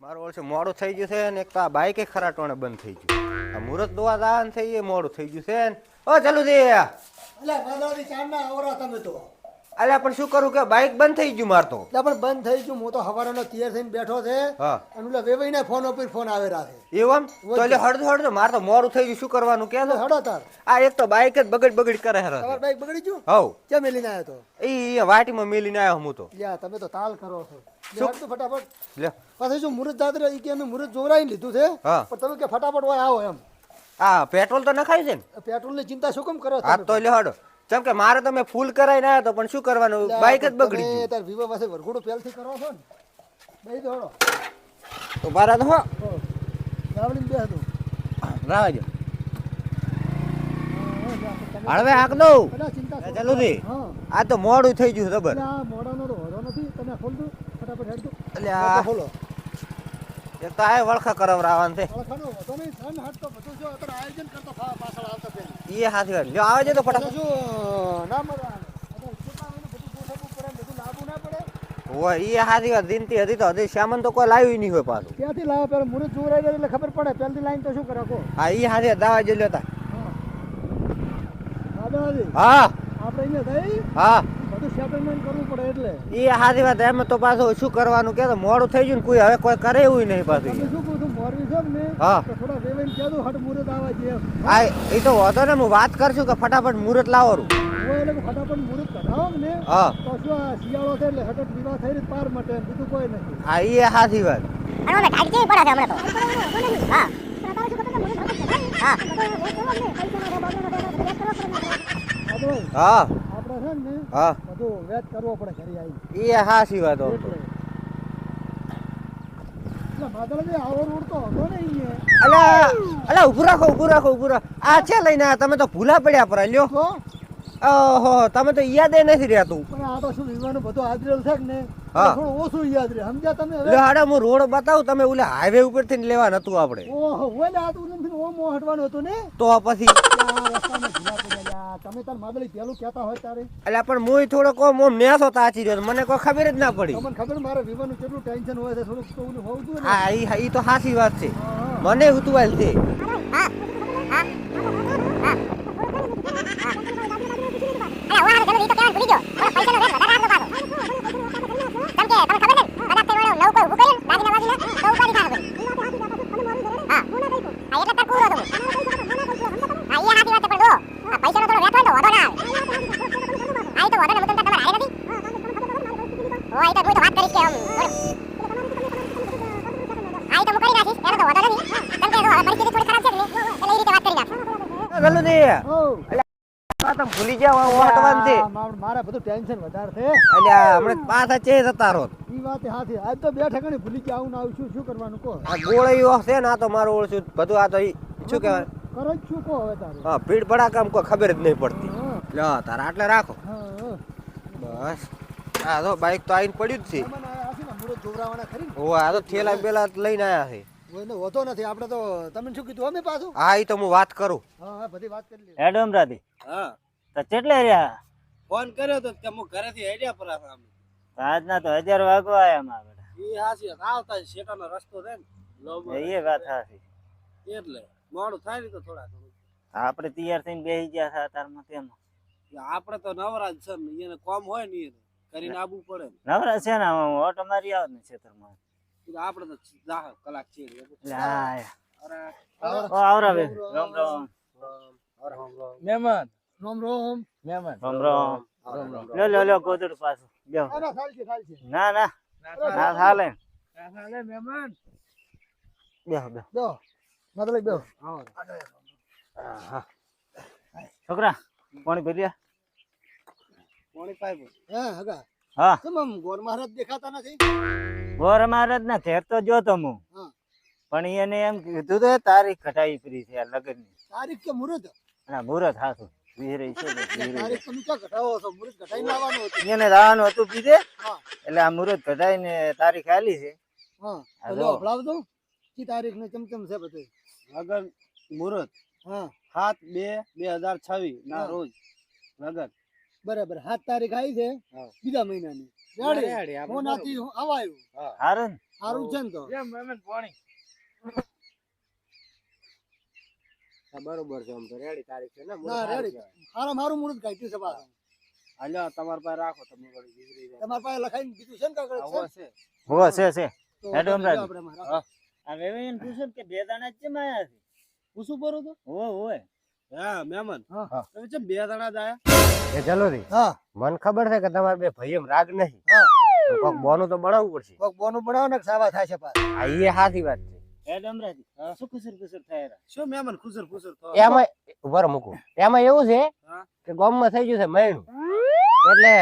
મારું વર્ષે મોડું થઈ ગયું છે ને એક તો આ બાઈક ખરાટવાને બંધ થઈ ગયું. આ મુહૂર્ત દોવા દાન થઈ એ મોડું થઈ ગયું છે ને. ઓ ચાલુ દે એટલે માદાની ચાંદના આવરા તમે તો અલ્યા પણ શું કરું કે બાઈક બંધ થઈ ગયું માર તો. એટલે પણ બંધ થઈ ગયું. હું તો હવારનો તૈયાર થઈને બેઠો છે હા અને ઓલા વેવાઈને ફોન ઉપર ફોન આવે રાખે એવું તો એટલે હળદો હળદો માર તો મોડું થઈ ગયું. શું કરવાનું કે એટલે હડો તાર આ એક તો બાઈક જ બગડ કરે હે. તમાર બાઈક બગડી ગયું હવ ક્યાં મેલીને આવ્યો તો એ વાટીમાં મેલીને આવ્યો હું તો. લ્યા તમે તો તાલ કરો છો શું? લે, હટ તો ફટાફટ લે પાછું શું મુહૂર્ત જાત્રા ઈ કે અમે મુહૂર્ત જોરાઈને લીધું છે હા. પણ તમે કે ફટાફટ હોય આવો એમ આ પેટ્રોલ તો નખાય છે ને. પેટ્રોલની ચિંતા શું કેમ કરો હા તો લે હડો જેમ કે મારે તમે ફૂલ કરાઈને આવ્યો તો પણ શું કરવાનું બાઈક જ બગડી ગયું. તાર વિવો પાસે વરઘોડું પહેલથી કરો છો ને બેહી દો હડો તો બારા તો હો ગાવડીને બેહ દો રાહ જો હળવે હાક દઉં બધા ચિંતા શું ચાલુ દે. હા આ તો મોડું થઈ ગયું ખબર. એટલે આ મોડાનો તો હોરો નથી તમે ખોલ દો ફટાફટ હેડ દો એટલે આ ખોલો એક તો આ વળખા કરાવરાવાનું છે. ઓળખાનો હોતો નહીં સન હટ તો બધું જો અત્યારે આયોજન કરતો પાછળ આવતા પહેલા એ હાથી વાત જો આવે છે તો ફટાફટ શું ના મજા આવે અત્યારે કેટલા બધું ગોઠવવું પડે ને બધું લાવવું ના પડે હોય એ હાથી વાત દિનતી હતી તો હજી સામાન તો કોઈ લાવ્યું નહીં હોય પાછું. ક્યાંથી લાવો પેલા મુહૂર્ત જોરાઈ જાય એટલે ખબર પડે પહેલથી લાઈન તો શું કરે કો હા એ હાથી દાવા જ લેતા. દાદાજી હા આપણે અહીંયા થઈ હા બધું સેટલમેન્ટ કરવું પડે એટલે એ હાથી વાત એમ તો પાછું શું કરવાનું કે મોડું થઈ ગયું ને કોઈ હવે કોઈ કરે એવું નહીં તમે પાછું. શું કહું છું મોરવી છો ને હા. તો થોડા વેવાઈને કહેજો હટ મુહૂર્ત આવે છે એમ આ એ તો વાંધો ને હું વાત કરશું કે ફટાફટ મુહૂર્ત લાવવાનું. હોય એટલે ફટાફટ મુહૂર્ત કઢાવો ને હા તો શું આ શિયાળો છે એટલે હટટ વિવાહ થઈ રહી પાર માટે બીજું કોઈ નથી હા એ હાથી વાત. અને મને ટાઈટ કેવી પડે છે હમણાં તો હા હા આપણે હા આપણે છે ને હા બધું વેચ કરવો પડે ઘરે આવી એ હાથી વાત હતો. એટલે માદળજી આવો રોડ તો હતો ને અહીંયા અલા અલા ઉભું રાખો ઉભું રાખો ઉભું રાખો. આ છે લઈને આયા તમે તો ભૂલા પડ્યા પર લ્યો. તો ઓહો તમે તો યાદ નથી રહેતું. પણ આ તો શું વિવાનું બધું હાજરેલ છે કે ને હા. થોડું ઓછું યાદ રહે સમજ્યા તમે હવે લે હાડા હું રોડ બતાવું તમે ઓલા હાઈવે ઉપર થી લેવા નતું આપણે ઓહો ઓલે આ તો નથી ઓમ હટવાનું હતું ને તો પછી આ રસ્તામાં ભૂલા પડ્યા લ્યા. તમે તાર માદળી પેલું કહેતા હોય તારે એટલે પણ હું થોડો કોમ ઓમ નેસો તાચી રહ્યો મને કોઈ ખબર જ ના પડી. તમને ખબર મારે વિવાનું કેટલું ટેન્શન હોય છે થોડુંક તો ઓલું હોવું જોઈએ ને હા ઈ તો સાચી વાત છે. હા. મને ઉતવાલ છે. ગલું દે હોવ. તમે ભૂલી જાવ ઓટવાન છે. મારે બધું ટેન્શન વધારે છે અલ્યા હમણાં પાછા ચે જતા રહો. ઈ વાત હાથી આજ તો બે ઠેકાણે ભૂલી ગયા આવું ને આવું શું કરવાનું કહો આ ગોળીઓ છે ને આ તો મારું ઓળશું બધું આ તો શું કહેવાય કરો જ શું કહો હવે તારે હા ભીડ ભડાકામ કોઈ ખબર જ નહીં પડતી. હા, લ્યો તારા આટલે રાખો હા, હા. બસ. આ તો બાઈક તો આવીને પડ્યું જ છે. મહેમાન આયા હશે ને મુરત જોવરાવાના ખરી ને ઓ આ તો થેલા બેલા લઈને આયા છે. કોઈને હોતો નથી આપણે તો તમે શું કીધું અમે પાછું હા એ તો હું વાત કરું. હા હા બધી વાત કરી લે એડમ રાધી હા તો કેટલે રહ્યા ફોન કર્યો તો કે હું ઘરેથી હેડ્યા પર અમે આજના તો 1000 વાગવા આયા માં બેટા ઈ હાસી આવતા શેટાનો રસ્તો છે ને લોબો એ વાત સાચી એટલે મોડું થાય ને તો થોડા ઘણું. આપણે તૈયાર થઈને બેસી ગયા હતા તારમાં તેમાં આપણે તો નવરાજ છે ને એને કોમ હોય ને એને કરીને આવવું પડે ને નવરા છે ને ઓટો મારી આવ ને ખેતરમાં એટલે આપણે તો જાહ કલાક છે એટલે હા અરે ઓ આવરા બે રામ રામ મહેમાન રોમ રોમ મહેમાન રામ રામ લો ગોદડ પાછું બેહો ના ના ચાલશે ના ના ના ચાલે મહેમાન બેહો બેહો જો મતલબ બેહો છોકરા પાણી ભર્યા કોણી પાઇપ હે હગા હા કેમ આમ ગોર મહારાજ દેખાતા નથી ગોર મહારાજ ના ઘેર તો જોતો હું હા પણ એને એમ કીધું તો તારીખ ઘટાઈ પડી છે લગ્ન ની તારીખ કે મુહૂર્ત ના મુહૂર્ત હાથું વિહરાઈ છે ને વિહરાઈ. તારીખ તમે ક્યાં ઘટાવો છો મુહૂર્ત ઘટાઈને લાવવાનું હતું એને રાવાનું હતું બીજે હા એટલે આ મુહૂર્ત ઘટાઈને તારીખ આલી છે હા હા, તો જો. લો ભલાવ દઉં કી તારીખ ને ચમચમ છે બધું લગન મુહૂર્ત હા 7/2/2026 ના હા. રોજ લગન બરાબર 7 તારીખ આવી છે હા. બીજા મહિનાની રેડી હું નાથી આવાયું હારું ને? સારું છે ને તો એમ મહેમાન પાણી બરોબર છે આમ તો રેડી તારીખ છે ને ના રેડી હારા મારું મુહૂર્ત કાઢ્યું છે પાછું હાલ્યો તમારા પાસે રાખો તમે વળી ગુજરી જાય તમારા પાસે લખાઈને દીધું છે ને કાગળ આવો છે છે હોવે છે તો હેડો હમણાં. આપણે એમાં રાખો. આ વેવેન પૂછું કે બે દાણા જ ચમ આયા છે પૂછું પરું તો હોવે હા મહેમાન હા. તમે ચમ બે જણા જ આયા એ જલોરી હા મને ખબર છે કે તમારે બે ભાઈ એમ રાગ નહીં હા તો કોક બોનું તો બનાવવું પડશે કોક બોનું બનાવો ને સાવા થાય છે પાછા આ એ સાચી વાત છે હેડ અમરાજી શું કુસર થાય રા? શું મહેમાન ખુસર ખુસર તો એમાં ઉભા રહો મૂકું એમાં એવું છે હા. કે ગામમાં થઈ ગયું છે મહિનું એટલે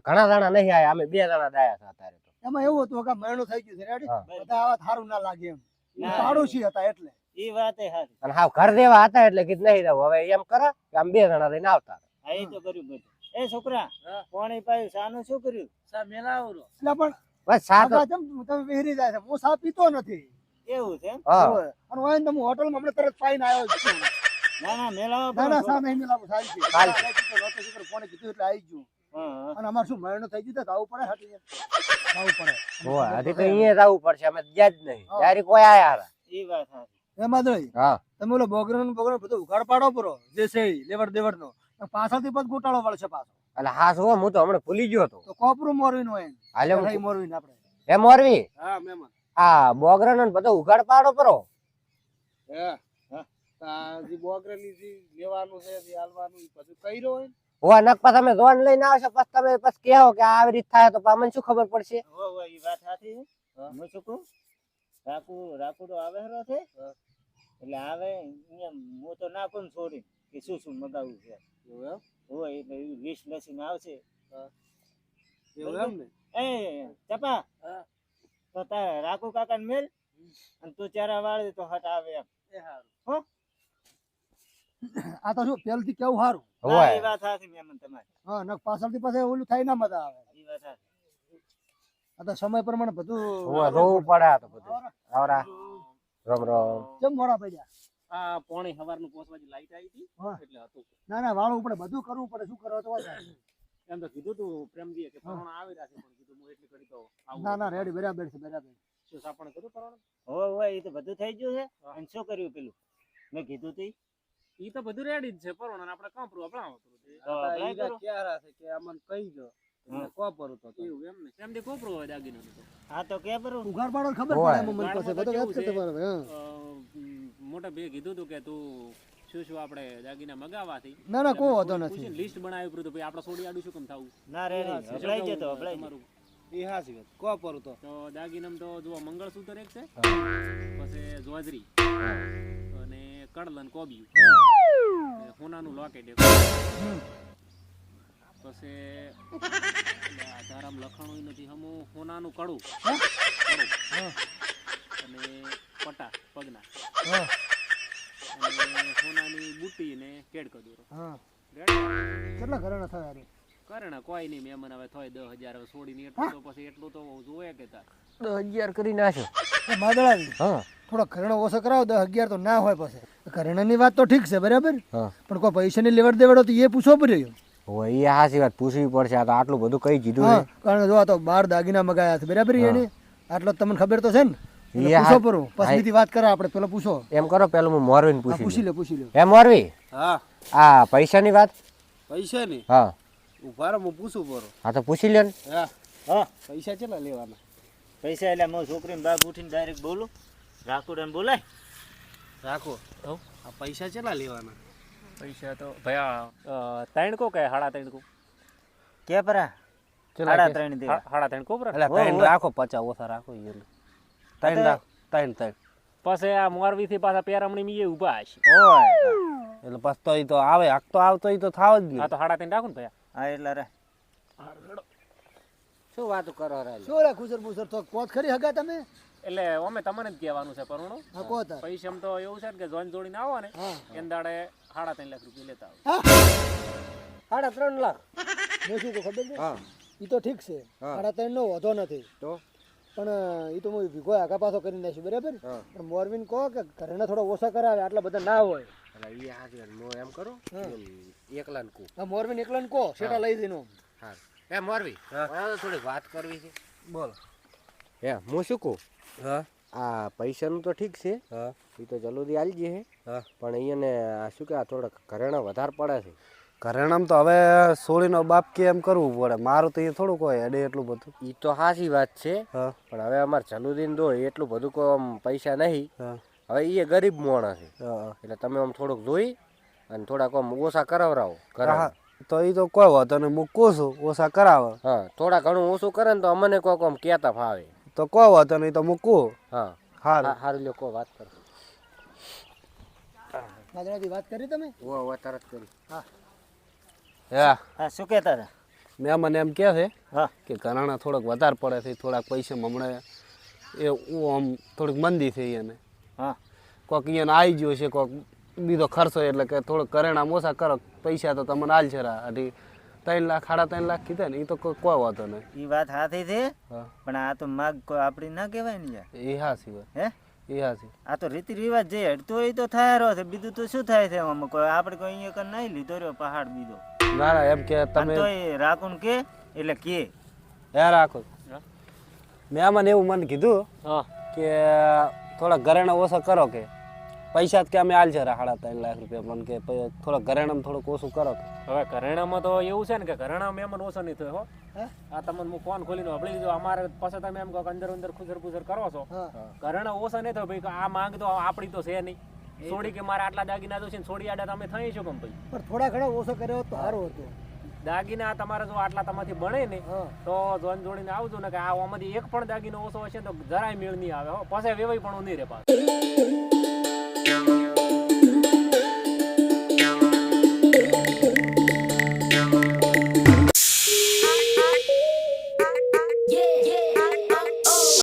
ઘણા દાણા નહીં આયા અમે 2 દાણા દાયા હતા અત્યારે તો એમાં એવું હતું કે મહિનો થઈ ગયું છે રેડી હા. બધા આવા સારું ના લાગે એમ ના. પાડોશી હતા એટલે ઈ વાત એ હારી. અને હાવ ઘર દેવા હતા એટલે કીધું નહીં રહું હવે એમ કરો કે આમ 2 દાણા રહીને આવતા રહો. હા એ તો કર્યું બધું. એ છોકરા પાણી પાયું સાનું શું કર્યું? સા મેલાવરો એટલે પણ બસ સાત કાકા કેમ તમે વિહરી જાય છે હું સા પીતો નથી એવું છે એમ? હા હોય. અને હોય ને તો હું હોટલમાં હમણાં તરત પાઈને આવ્યો જ છું. ના ના મેલાવા ના ના પણ સા નહીં મિલાવું સારી છે સારી કાકા કીધું, નહોતો છોકરો ફોને કીધું એટલે આવી ગયું હા, અને અમારે શું મહિનો થઈ ગયું તો આવવું પડે હાટી આવવું પડે હોય હજી તો અહીંયા જવું પડશે અમે ગયા જ નહીં ડાયરેક્ટ કોઈ આયા હતા. ઈ વાત હારી. એમાં દોઈ હા તમે ઓલો બોગરણ બધું ઉઘાડ પાડો પરો જે છે ઈ લેવડ દેવડ નો પાછળથી પછી ગોટાળો વળશે પાછો એટલે હા શું હું તો હમણાં ભૂલી ગયો હતો તો કોપરું મોરવી નો હોય હાલે હું- મોરવી ને આપણે એ મોરવી હા મહેમાન આ બોગરા ને બધો ઉઘાડ પાડો પરો હા તા જે બોગરાની જે લેવાનું છે જે હાલવાનું ઈ પછી કર્યો હોય ને. હોય નક પછી તમે જોન લઈને આવશો પછી તમે પછી કહો કે આવી રીત થાય તો પછી અમને શું ખબર પડશે હો ઈ વાત સાચી છે. હું શું કહું? રાખુ તો આવે હરો છે એટલે આવે અહીંયા હું તો ના પણ છોડી કે શું શું મગાવવું છે. એવું એમ? હોય એટલે ઈ લિસ્ટ લસીને આવશે. એવું એમ ને એ ચપા હા. તો તારે રાખુ કાકાને મેલ અને તું ચારા વાળી તો હટ આવે એમ. એ હારું આ તો શું પેલથી કેવું સારું ના, હોય ઈ વાત સાચી મહેમાન તમારી. હા નક પાછળથી પછી ઓલું થાય ના મજા આવે ઈ વાત સાચી. આ તો સમય પ્રમાણે બધું હોય રોવું પડે આ તો બધું આવરા રામ રામ કેમ મોડા પડ્યા આ પોણી સવારનું પહોંચવાની લાઈટ આવી હતી હા. એટલે હતું ના ના વાળવું પડે બધું કરવું પડે શું કરવા તો વાત. એમ તો કીધું તું પ્રેમજીએ કે પરોણા આવી રહ્યા છે પણ કીધું હું એટલી ઘડી તો આવું ના ના રેડી બરાબર છે બરાબર શું સાપણ કરું પરોણા હોય ઈ તો બધું થઈ ગયું છે. અને શું કર્યું પેલું મેં કીધું તું ઈ? ઈ તો બધું રેડી જ છે પરોણા ને આપણે કાંપરું અપડાવો તો apply કરો. ક્યારે છે કે અમને કહી દો હા. કોપરું તો એવું એમ ને પ્રેમજી કોપરું હોય દાગીનો તો હા તો કે બરું ઉઘાડ પાડો ખબર હોય. પડે એમાં મને પાસે બધો યાદ કરતો બરાબર હા મોટા ભાઈએ કીધું હતું કે તું શું શું આપણે દાગીના મગાવવાથી ના ના કોઈ વાંધો નથી લિસ્ટ બનાવ્યું હતું ભાઈ આપણે સોડી આડું શું કેમ થવું ના રેડી અપલાઈ જતો અપલાઈ તમારું એ હાસી વાત કોપરું તો દાગીનામ તો જુઓ મંગળસૂત્ર એક છે પછી જોજરી અને કડલન કોબિયું અને સોનાનું લોકેટ એક પછી ધારામ લખાણું નથી હમું સોનાનું કડું અને પટા પગના હા અને સોનાની બુટ્ટી ને કેડ કદુરો હા રેડી કેટલા ઘરના થયા રે કરે ને કોઈ નહીં મહેમાન હવે થોય 10,000 હવે છોડીને એટલું તો પછી એટલું તો જોવે કે તાર 10,000 કરી નાખ્યો માદળાવી હા થોડો ઘરેણો ઓછો કરાવો 10-11 તો ના હોય પછી ઘરેણાની વાત તો ઠીક છે બરાબર હા પણ કોઈ પૈસાની લેવડ દેવડો તો એ પૂછવો પડ્યો હોય એ હાચી વાત પૂછવી પડશે આ તો આટલું બધું કઈ કીધું હા છે કારણ કે જો આ તો 12 દાગીના મગાયા છે બરાબર એને આટલો તમને ખબર તો છે ને એટલે એ પૂછો હા- પરો પછીથી વાત કરે આપણે પેલો પૂછો એમ કરો પેલું હું મોરવીને હા, પૂછી પૂછી લઉં. લે પૂછી લે હે મોરવી હા આ પૈસાની વાત પૈસા ને હા ઉભા રહો હું પૂછું પરો હા તો પૂછી લે ને હા હા પૈસા કેટલા લેવાના પૈસા એટલે હું છોકરીને બાપ ઉઠીને ડાયરેક્ટ બોલું રાખુડાને બોલાય રાખો આ પૈસા કેટલા લેવાના પૈસા તો ભયા 3 કો કે 3.5 કો કે પરા કેટલા 3.5 દેવા 3.5 કો એટલે ત્રણ રાખો 50 ઓછા રાખો ઈ એટલે. ત્રણ રાખ ત્રણ પછી આ મોરવી થી પાછા પેરામણી મી ઊભા હશે ઓય એટલે પછી તો ઈ તો આવે આક તો આવતો ઈ તો થાવ જ આ તો 3.5 રાખો ને ભયા હા એટલે રે શું વાતો કરો રે શું રે ખુસર પૂસર તો કોત ખરી હગા તમે એટલે અમે તમને જ કહેવાનું છે પરુણો હા કોત પૈસા તો એવું છે ને કે જોઈન જોડીને આવો ને હા એન દાડે 3.5 લાખ રૂપિયા લેતા આવો 3.5 લાખ મેં શું કહું ખબર છે હા ઈ તો ઠીક છે હા. 3.5 નો વધો નથી તો પણ ઈ તો હું ભીગો આગા પાછો કરી નાખ્યું બરાબર હા. પણ મોરવીન કહો કે ઘરેણા થોડા ઓછા કરાવે આટલા બધા ના હોય એટલે ઈ હાજી વાત હું એમ કરું હા. એકલા ને કુ આ મોરવીન એકલા ને કહો સેટા લઈ દઈને હા એ મોરવી હા. મારે તો થોડીક વાત કરવી છે. બોલો. હે હું શું કહું, હા આ પૈસાનું તો ઠીક છે, હા એ તો જલ્દી આલી જઈએ હે, હા. પણ અહીંયાને આ શું કે આ થોડાક ઘરેણા વધારે પડે છે. ઘરેણામ તો હવે સોળીનો બાપ કે એમ કરવું પડે, મારું તો એ થોડુંક હોય અડે એટલું બધું. એ તો સાચી વાત છે, હા પણ હવે અમારે જલુદીન દો એટલું બધું કોઈ આમ પૈસા નહીં. હા હવે એ ગરીબ માણસ છે, હા એટલે તમે આમ થોડુંક જોઈ અને થોડાક આમ ઓછા કરાવરાવો હા. ઘરેણા. તો એ તો કોઈ વાંધો નહીં, હું કહું છું ઓછા કરાવે. હા થોડા ઘણું ઓછું કરે ને તો અમને કોઈક આમ કહેતા ફાવે. તો કોઈ વાંધો નહીં, તો મૂકું. હા હારું. સારું લ્યો કોઈ વાત કરો. વાત કરી તમે? ઓ તરત કરી. હા હા શું કહેતા હતા? મેં મને એમ કહે છે હા કે ઘરાણા થોડોક વધારે પડે છે, થોડાક પૈસા હમણાં એ આમ થોડીક મંદી થઈ એને. હા કોઈક એને આવી ગયો છે, કોઈક બીજો ખર્ચો, એટલે કે થોડોક કરેણા ઓછા કરો, પૈસા તો તમને આલ છે રા. હજી 3 લાખ 3.5 લાખ કીધા ને, એ તો કોઈ વાંધો નહીં. એ વાત હાથી છે, હા પણ આ તો માગ કોઈ આપણી ના કહેવાય ને યાર. એ હાસી વાત, હે એ હાસી. આ તો રીતિ રિવાજ જે હટતો હોય તો થાય રહ્યો છે, બીજું તો શું થાય છે આમાં? કોઈ આપણે કોઈ અહીંયા કઈ નહીં લીધો રહ્યો પહાડ બીજો. ના ના એમ કે તમે તમે તો એ રાખું કે એટલે કે હે રાખો. મેં મને એવું મને કીધું હા કે થોડા ઘરેણા ઓછા કરો, કે પૈસા કે અમે આલ છે 3.5 લાખ રૂપિયા, પણ કે થોડા ઘરેણામાં થોડુંક ઓછું કરો. હવે ઘરેણામાં તો એવું છે ને કે ઘરેણા મહેમાન ઓછો નહીં થયો હો. આ તમને હું ફોન ખોલીને સાંભળી લીધો, અમારે પછી તમે એમ કહો કે અંદર અંદર ખુસર ખુસર કરો છો. ઘરેણા ઓછા નહીં થયો ભાઈ, આ માંગ તો આપણી તો છે નહીં. છોડી કે મારે આટલા દાગીના જોશે ને છોડી આડા તમે થઈ છો કેમ ભાઈ? પણ થોડા ઘણા ઓછો કર્યો તો સારું હતું. દાગીના તમારે જો આટલા તમારથી બને ને તો જોન જોડીને આવજો ને, કે આ આમાંથી એક પણ દાગીનો ઓછો હશે તો જરાય મેળ નહીં આવે હો, પછી વેવાઈ પણ નહીં રે પાછું.